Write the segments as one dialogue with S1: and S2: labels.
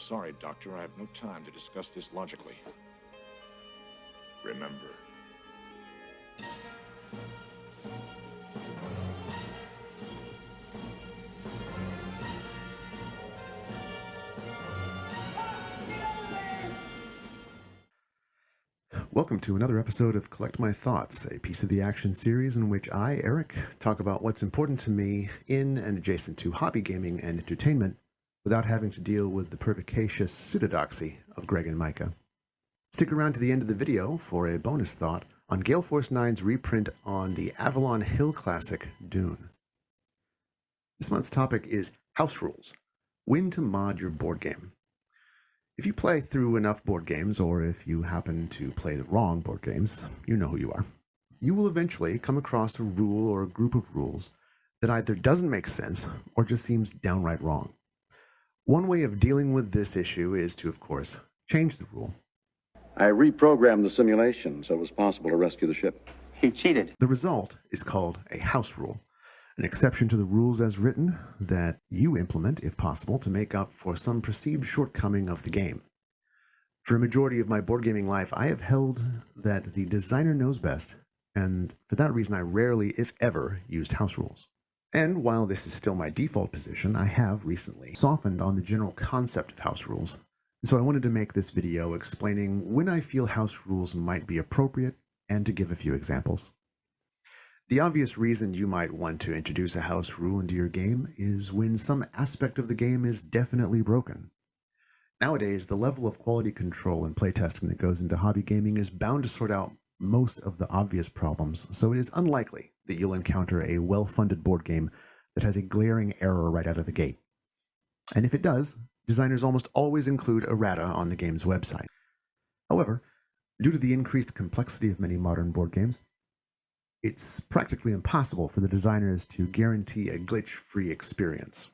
S1: sorry, Doctor. I have no time to discuss this logically. Remember.
S2: Welcome to another episode of Collect My Thoughts, a piece of the action series in which I, Eric, talk about what's important to me in and adjacent to hobby gaming and entertainment without having to deal with the pervicacious pseudodoxy of Greg and Micah. Stick around to the end of the video for a bonus thought on Gale Force 9's reprint on the Avalon Hill classic, Dune. This month's topic is house rules. When to mod your board game. If you play through enough board games, or if you happen to play the wrong board games, you know who you are. You will eventually come across a rule or a group of rules that either doesn't make sense or just seems downright wrong. One way of dealing with this issue is to, of course, change the rule.
S3: I reprogrammed the simulation so it was possible to rescue the ship.
S4: He cheated.
S2: The result is called a house rule, an exception to the rules as written that you implement, if possible, to make up for some perceived shortcoming of the game. For a majority of my board gaming life, I have held that the designer knows best, and for that reason I rarely, if ever, used house rules. And while this is still my default position, I have recently softened on the general concept of house rules. So I wanted to make this video explaining when I feel house rules might be appropriate and to give a few examples. The obvious reason you might want to introduce a house rule into your game is when some aspect of the game is definitely broken. Nowadays, the level of quality control and playtesting that goes into hobby gaming is bound to sort out most of the obvious problems, so it is unlikely that you'll encounter a well-funded board game that has a glaring error right out of the gate. And if it does, designers almost always include errata on the game's website. However, due to the increased complexity of many modern board games, it's practically impossible for the designers to guarantee a glitch-free experience.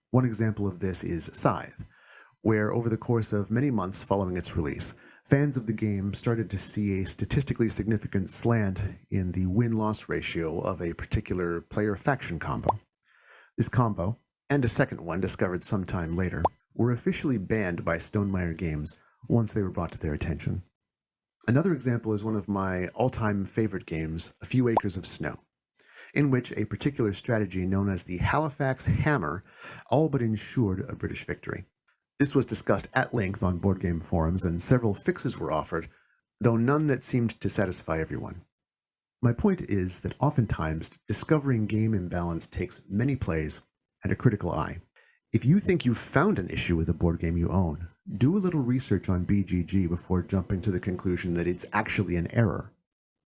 S2: One example of this is Scythe, where over the course of many months following its release, fans of the game started to see a statistically significant slant in the win-loss ratio of a particular player-faction combo. This combo, and a second one discovered sometime later, were officially banned by Stonemaier Games once they were brought to their attention. Another example is one of my all-time favorite games, A Few Acres of Snow, in which a particular strategy known as the Halifax Hammer all but ensured a British victory. This was discussed at length on board game forums, and several fixes were offered, though none that seemed to satisfy everyone. My point is that oftentimes, discovering game imbalance takes many plays and a critical eye. If you think you've found an issue with a board game you own, do a little research on BGG before jumping to the conclusion that it's actually an error.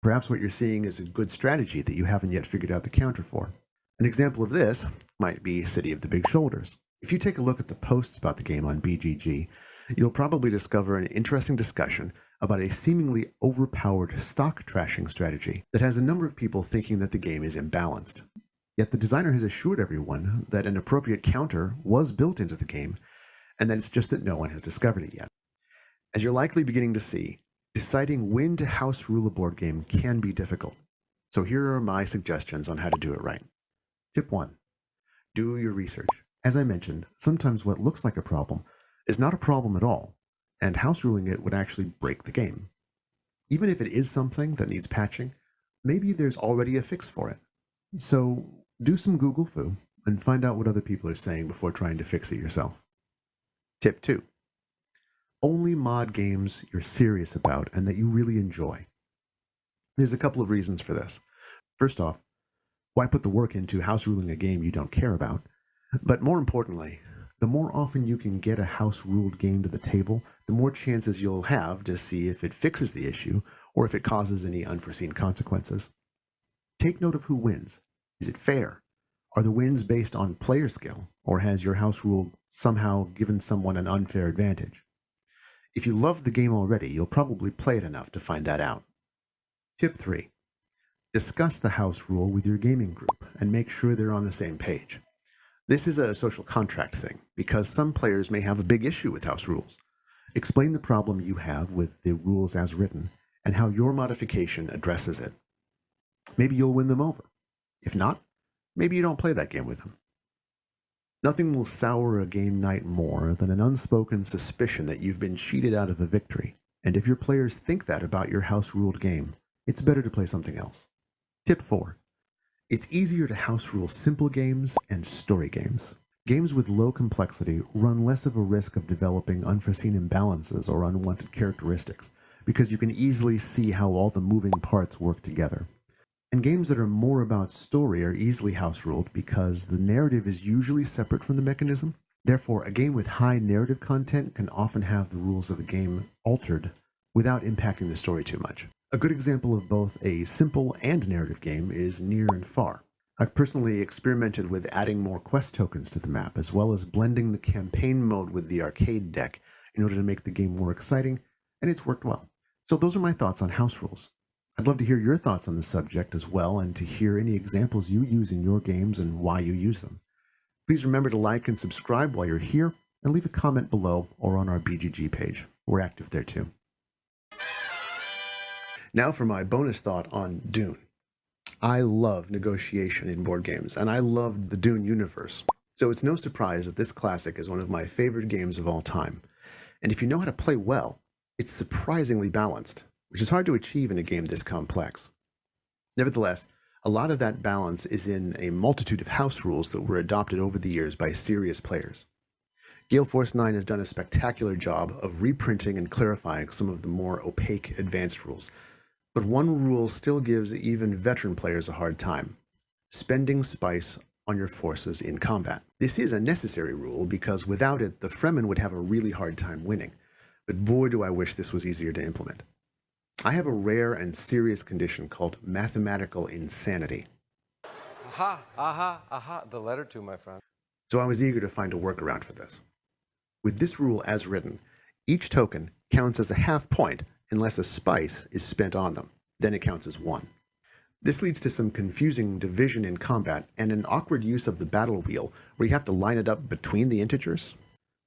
S2: Perhaps what you're seeing is a good strategy that you haven't yet figured out the counter for. An example of this might be City of the Big Shoulders. If you take a look at the posts about the game on BGG, you'll probably discover an interesting discussion about a seemingly overpowered stock trashing strategy that has a number of people thinking that the game is imbalanced. Yet the designer has assured everyone that an appropriate counter was built into the game, and that it's just that no one has discovered it yet. As you're likely beginning to see, deciding when to house rule a board game can be difficult. So here are my suggestions on how to do it right. Tip 1. Do your research. As I mentioned, sometimes what looks like a problem is not a problem at all, and house ruling it would actually break the game. Even if it is something that needs patching, maybe there's already a fix for it. So do some Google foo and find out what other people are saying before trying to fix it yourself. Tip 2. Only mod games you're serious about and that you really enjoy. There's a couple of reasons for this. First off, why put the work into house ruling a game you don't care about? But more importantly, the more often you can get a house-ruled game to the table, the more chances you'll have to see if it fixes the issue or if it causes any unforeseen consequences. Take note of who wins. Is it fair? Are the wins based on player skill, or has your house rule somehow given someone an unfair advantage? If you love the game already, you'll probably play it enough to find that out. Tip 3. Discuss the house rule with your gaming group and make sure they're on the same page. This is a social contract thing, because some players may have a big issue with house rules. Explain the problem you have with the rules as written, and how your modification addresses it. Maybe you'll win them over. If not, maybe you don't play that game with them. Nothing will sour a game night more than an unspoken suspicion that you've been cheated out of a victory. And if your players think that about your house-ruled game, it's better to play something else. Tip 4. It's easier to house rule simple games and story games. Games with low complexity run less of a risk of developing unforeseen imbalances or unwanted characteristics, because you can easily see how all the moving parts work together. And games that are more about story are easily house-ruled because the narrative is usually separate from the mechanism. Therefore, a game with high narrative content can often have the rules of the game altered without impacting the story too much. A good example of both a simple and narrative game is Near and Far. I've personally experimented with adding more quest tokens to the map, as well as blending the campaign mode with the arcade deck in order to make the game more exciting, and it's worked well. So those are my thoughts on house rules. I'd love to hear your thoughts on the subject as well, and to hear any examples you use in your games and why you use them. Please remember to like and subscribe while you're here, and leave a comment below or on our BGG page. We're active there too. Now for my bonus thought on Dune. I love negotiation in board games, and I loved the Dune universe. So it's no surprise that this classic is one of my favorite games of all time. And if you know how to play well, it's surprisingly balanced, which is hard to achieve in a game this complex. Nevertheless, a lot of that balance is in a multitude of house rules that were adopted over the years by serious players. Gale Force 9 has done a spectacular job of reprinting and clarifying some of the more opaque advanced rules. But one rule still gives even veteran players a hard time: spending spice on your forces in combat. This is a necessary rule because without it, the Fremen would have a really hard time winning. But boy, do I wish this was easier to implement. I have a rare and serious condition called mathematical insanity.
S4: Aha, aha, aha, the letter to my friend.
S2: So I was eager to find a workaround for this. With this rule as written, each token counts as a half point unless a spice is spent on them. Then it counts as 1. This leads to some confusing division in combat and an awkward use of the battle wheel where you have to line it up between the integers.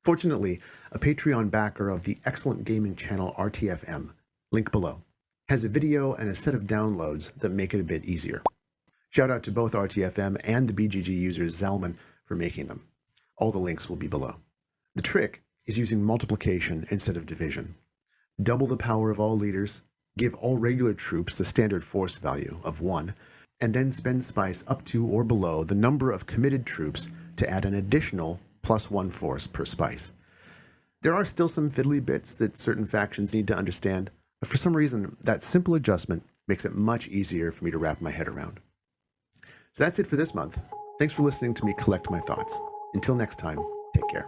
S2: Fortunately, a Patreon backer of the excellent gaming channel RTFM, link below, has a video and a set of downloads that make it a bit easier. Shout out to both RTFM and the BGG user Zalman for making them. All the links will be below. The trick is using multiplication instead of division. Double the power of all leaders, give all regular troops the standard force value of 1, and then spend spice up to or below the number of committed troops to add an additional +1 force per spice. There are still some fiddly bits that certain factions need to understand, but for some reason, that simple adjustment makes it much easier for me to wrap my head around. So that's it for this month. Thanks for listening to me collect my thoughts. Until next time, take care.